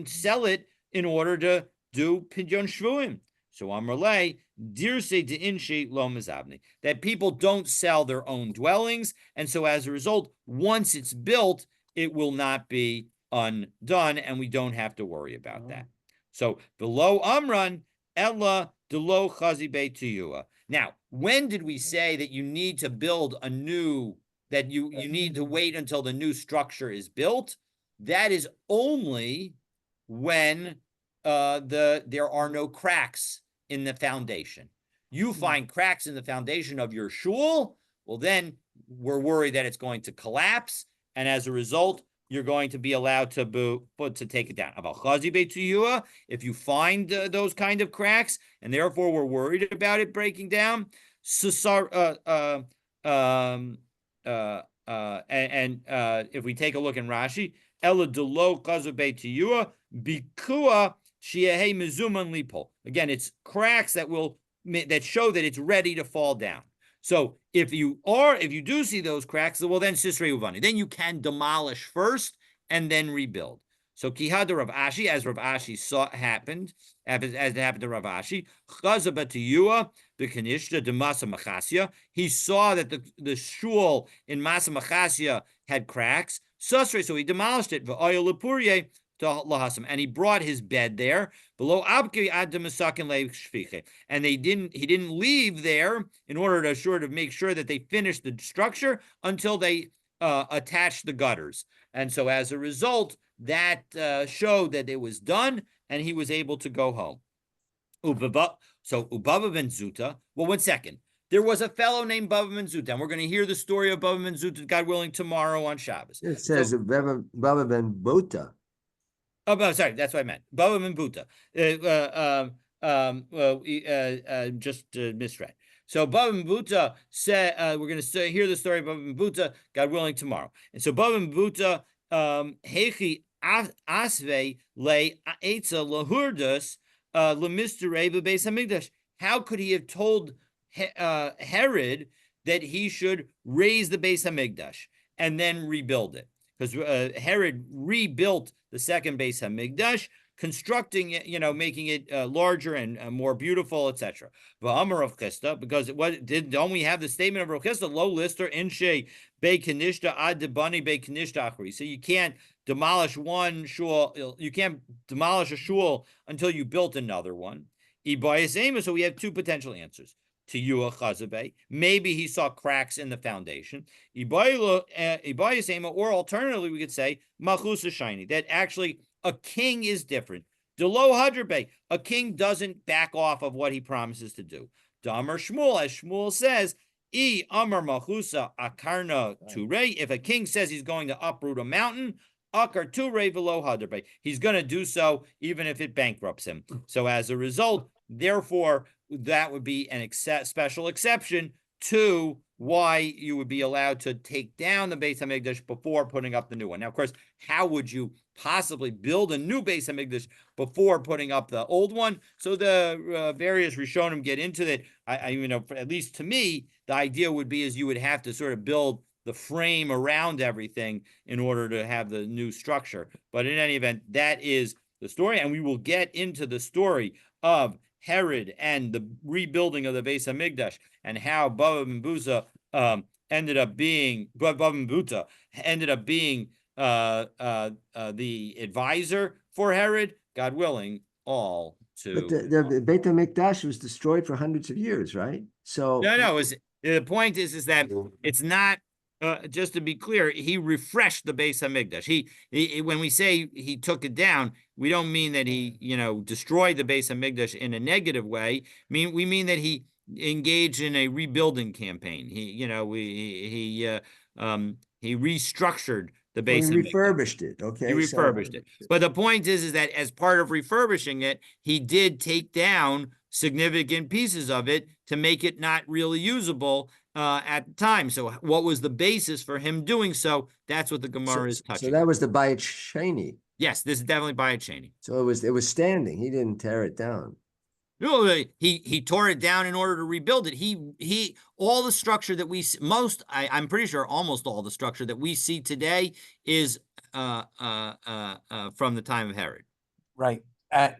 sell it in order to do pidyon shvuim. So Amrle, dirse de inshi lo mizabni, that people don't sell their own dwellings, and so as a result, once it's built, it will not be undone, and we don't have to worry about that. So below Amran, Ella delo chazi beitiyua. Now, when did we say that you need to build a new, that you need to wait until the new structure is built? That is only when there are no cracks in the foundation. You find cracks in the foundation of your shul, well, then we're worried that it's going to collapse, and as a result, you're going to be allowed to take it down. If you find those kind of cracks, and therefore we're worried about it breaking down, if we take a look in Rashi, again, it's cracks that show that it's ready to fall down. So if you do see those cracks, well, then Sisrei Uvani, then you can demolish first and then rebuild. So Kihada Rav Ashi, as Rav Ashi as it happened to Rav Ashi, the Kanishta de Masa Machasya, he saw that the shul in Masa Machasya had cracks. Susrei, so he demolished it. And he brought his bed there below Abki ad and he didn't leave there in order to sort of make sure that they finished the structure until they attached the gutters. And so as a result, that showed that it was done and he was able to go home. So Ubava ben Zuta, well, 1 second. There was a fellow named Bava ben Zuta, and we're going to hear the story of Bava ben Zuta, God willing, tomorrow on Shabbos. It says Bava ben Bota. Oh, sorry, that's what I meant. Bava ben Buta. Just misread. So Bava ben Buta said, we're going to hear the story of Bava ben Buta, God willing, tomorrow. And so Bava ben Buta, Hechi Asve Le Eitza Lahurdus Lemistere Beis Hamikdash. How could he have told Herod that he should raise the Beis Hamikdash and then rebuild it? Because Herod rebuilt the second Beis Hamikdash, constructing it, making it larger and more beautiful, etc. V'amar of Chisda, because don't we have the statement of Rav Chisda, lo lister inshe be kanishta ad debani be kanishta achri. So you can't demolish one shul, you can't demolish a shul until you built another one. So we have two potential answers. To Yua Chazabe, maybe he saw cracks in the foundation. Or alternatively, we could say Machusa Shiny, that actually a king is different. Delo Hadrabe, a king doesn't back off of what he promises to do. Damar Shmuel, as Shmuel says, Amar Machusa Akarna Ture, if a king says he's going to uproot a mountain, akar tu velo hadarbe. He's going to do so even if it bankrupts him. So as a result, therefore, that would be an special exception to why you would be allowed to take down the Beis Hamikdash before putting up the new one. Now, of course, how would you possibly build a new Beis Hamikdash before putting up the old one? So the various Rishonim get into that. At least to me, the idea would be is you would have to sort of build the frame around everything in order to have the new structure. But in any event, that is the story, and we will get into the story of Herod and the rebuilding of the Beis Hamikdash and how Bava and Buza ended up being the advisor for Herod, God willing, all to. But the Beit HaMikdash was destroyed for hundreds of years, right? So No. The point is that it's not. Just to be clear, he refreshed the Beis Hamikdash. He when we say he took it down, we don't mean that he, destroyed the Beis Hamikdash in a negative way. We mean that he engaged in a rebuilding campaign. He restructured the Beis Hamikdash. he refurbished it. Okay, He refurbished it. But the point is that as part of refurbishing it, he did take down significant pieces of it to make it not really usable at the time. So what was the basis for him doing so? That's what the Gemara is touching. So that was the Bayit Sheni. Yes, this is definitely Bayit Sheni. So it was standing. He didn't tear it down. No, he tore it down in order to rebuild it. He all the structure that we I'm pretty sure almost all the structure that we see today is from the time of Herod. Right. And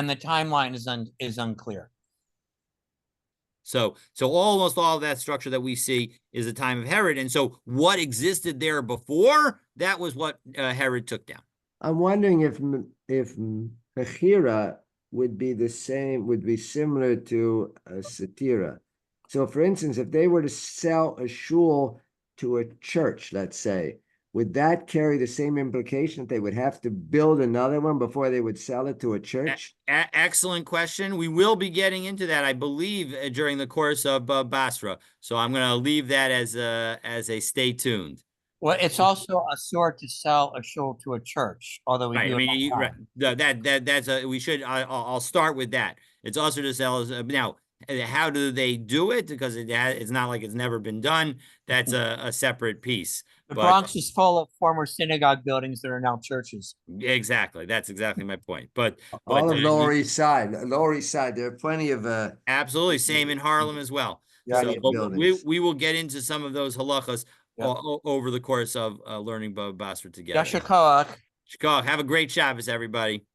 the timeline is unclear. So almost all of that structure that we see is the time of Herod. And so what existed there before, that was what Herod took down. I'm wondering if Mechira would be similar to a Satira. So for instance, if they were to sell a shul to a church, let's say, would that carry the same implication that they would have to build another one before they would sell it to a church? Excellent question. We will be getting into that, I believe, during the course of Batra. So I'm going to leave that as a stay tuned. Well, it's also a sort to sell a shul to a church, although we I'll start with that. It's also to sell now. How do they do it? Because it's not like it's never been done. That's a separate piece. The Bronx is full of former synagogue buildings that are now churches. Exactly. That's exactly my point. But all of Lower East Side, there are plenty of absolutely same in Harlem as well. So we will get into some of those halachas over the course of learning Bava Basra together. Yashar Koach. Have a great Shabbos, everybody.